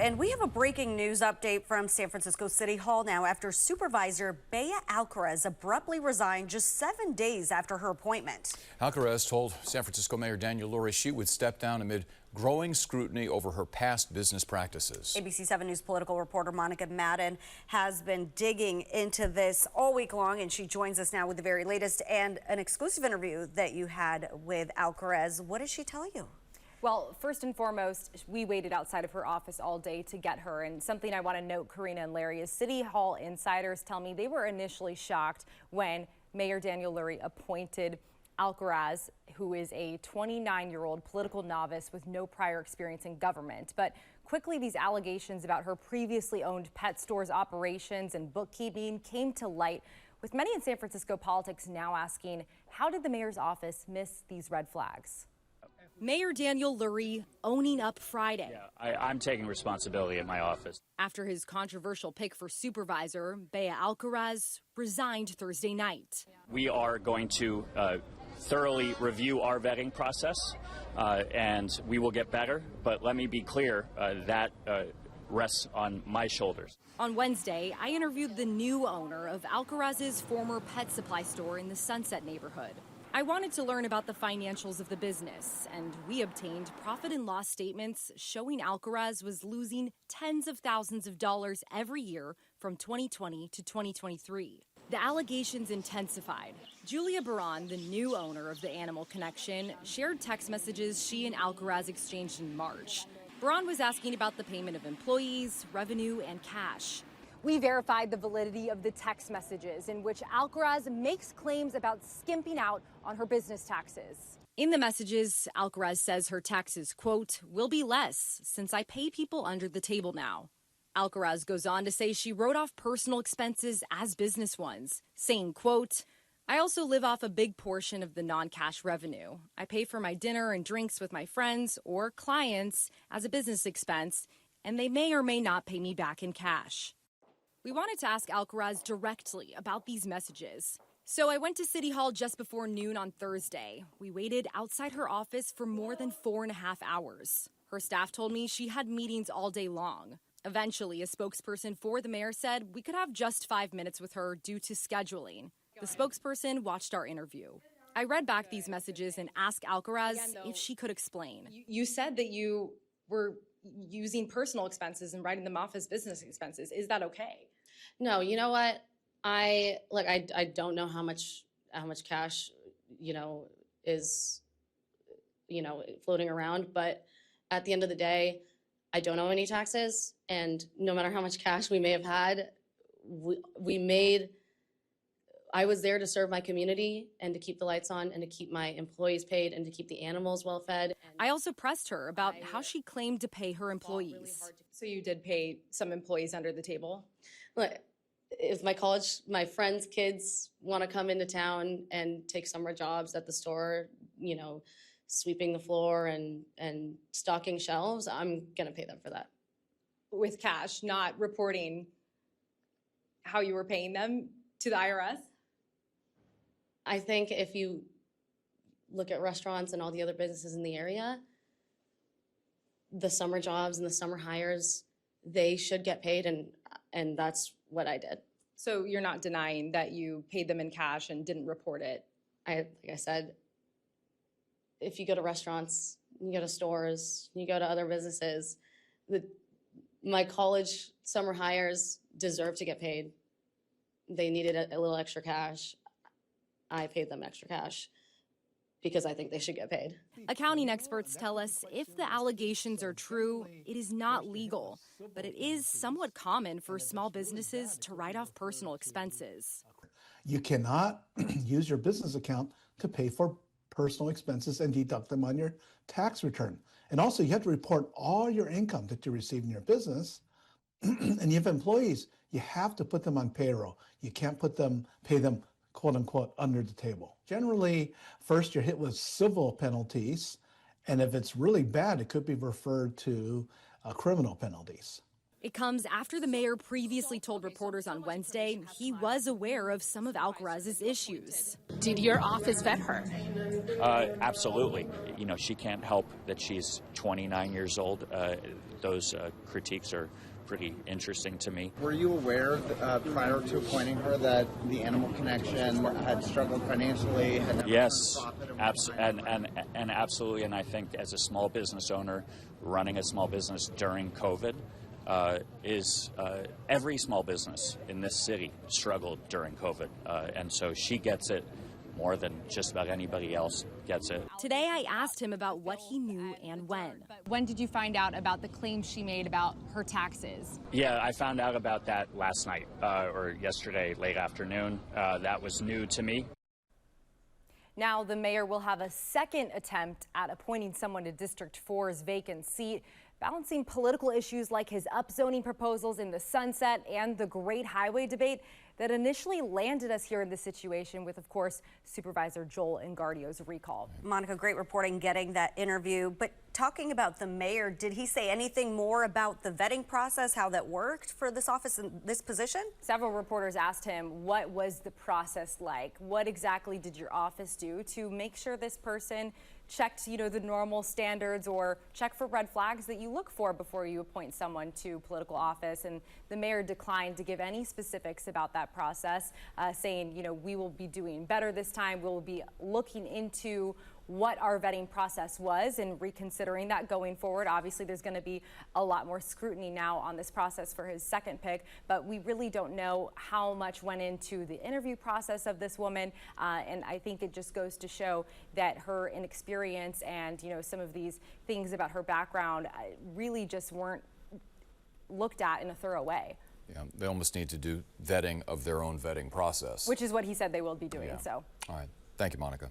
And we have a breaking news update from San Francisco City Hall now after Supervisor Bea Alcaraz abruptly resigned just 7 days after her appointment. Alcaraz told San Francisco Mayor Daniel Lurie she would step down amid growing scrutiny over her past business practices. ABC 7 News political reporter Monica Madden has been digging into this all week long, and she joins us now with the very latest and an exclusive interview that you had with Alcaraz. What did she tell you? Well, first and foremost, we waited outside of her office all day to get her. And something I want to note, Karina and Larry, is City Hall insiders tell me they were initially shocked when Mayor Daniel Lurie appointed Alcaraz, who is a 29-year-old political novice with no prior experience in government. But quickly, these allegations about her previously owned pet stores operations and bookkeeping came to light, with many in San Francisco politics now asking, how did the mayor's office miss these red flags? Mayor Daniel Lurie owning up Friday. Yeah, I'm taking responsibility at my office. After his controversial pick for supervisor, Bea Alcaraz resigned Thursday night. We are going to thoroughly review our vetting process, and we will get better. But let me be clear, that rests on my shoulders. On Wednesday, I interviewed the new owner of Alcaraz's former pet supply store in the Sunset neighborhood. I wanted to learn about the financials of the business, and we obtained profit and loss statements showing Alcaraz was losing tens of thousands of dollars every year from 2020 to 2023. The allegations intensified. Julia Baran, the new owner of the Animal Connection, shared text messages she and Alcaraz exchanged in March. Baran was asking about the payment of employees, revenue, and cash. We verified the validity of the text messages in which Alcaraz makes claims about skimping out on her business taxes. In the messages, Alcaraz says her taxes, quote, will be less since I pay people under the table now. Alcaraz goes on to say she wrote off personal expenses as business ones, saying, quote, I also live off a big portion of the non-cash revenue. I pay for my dinner and drinks with my friends or clients as a business expense, and they may or may not pay me back in cash. We wanted to ask Alcaraz directly about these messages. So I went to City Hall just before noon on Thursday. We waited outside her office for more than 4.5 hours. Her staff told me she had meetings all day long. Eventually, a spokesperson for the mayor said we could have just 5 minutes with her due to scheduling. The spokesperson watched our interview. I read back these messages and asked Alcaraz if she could explain. You said that you were using personal expenses and writing them off as business expenses. Is that okay? No, you know what? I don't know how much cash, is, floating around, but at the end of the day, I don't owe any taxes, and no matter how much cash we may have had, I was there to serve my community and to keep the lights on and to keep my employees paid and to keep the animals well fed. I also pressed her about how she claimed to pay her employees. So you did pay some employees under the table? Look, if my friends' kids want to come into town and take summer jobs at the store, sweeping the floor and stocking shelves, I'm going to pay them for that. With cash, not reporting how you were paying them to the IRS? I think if you look at restaurants and all the other businesses in the area, the summer jobs and the summer hires, they should get paid, and that's what I did. So you're not denying that you paid them in cash and didn't report it? Like I said, if you go to restaurants, you go to stores, you go to other businesses, my college summer hires deserve to get paid. They needed a little extra cash. I paid them extra cash because I think they should get paid. Accounting experts tell us if the allegations are true, it is not legal, but it is somewhat common for small businesses to write off personal expenses. You cannot use your business account to pay for personal expenses and deduct them on your tax return. And also, you have to report all your income that you receive in your business. And you have employees, you have to put them on payroll. You can't pay them, quote unquote, under the table. Generally, first you're hit with civil penalties, and if it's really bad, it could be referred to criminal penalties. It comes after the mayor previously told reporters on Wednesday he was aware of some of Alcaraz's issues. Did your office vet her? Absolutely. She can't help that she's 29 years old. those critiques are pretty interesting to me. Were you aware prior to appointing her that the Animal Connection had struggled financially? Had never Yes, turned a profit and absolutely. And I think as a small business owner, running a small business during COVID is every small business in this city struggled during COVID, and so she gets it more than just about anybody else gets it. Today, I asked him about what he knew and when. When did you find out about the claims she made about her taxes? Yeah, I found out about that last night or yesterday late afternoon. That was new to me. Now the mayor will have a second attempt at appointing someone to District 4's vacant seat, balancing political issues like his upzoning proposals in the Sunset and the Great Highway debate that initially landed us here in this situation with, of course, Supervisor Joel Engardio's recall. Monica, great reporting getting that interview. But talking about the mayor, did he say anything more about the vetting process, how that worked for this office and this position? Several reporters asked him, what was the process like? What exactly did your office do to make sure this person checked, the normal standards or check for red flags that you look for before you appoint someone to political office? And the mayor declined to give any specifics about that process, saying, we will be doing better this time. We'll be looking into what our vetting process was and reconsidering that going forward. Obviously, there's going to be a lot more scrutiny now on this process for his second pick, but we really don't know how much went into the interview process of this woman. And I think it just goes to show that her inexperience and, some of these things about her background really just weren't looked at in a thorough way. Yeah, they almost need to do vetting of their own vetting process. Which is what he said they will be doing. Yeah. So. All right. Thank you, Monica.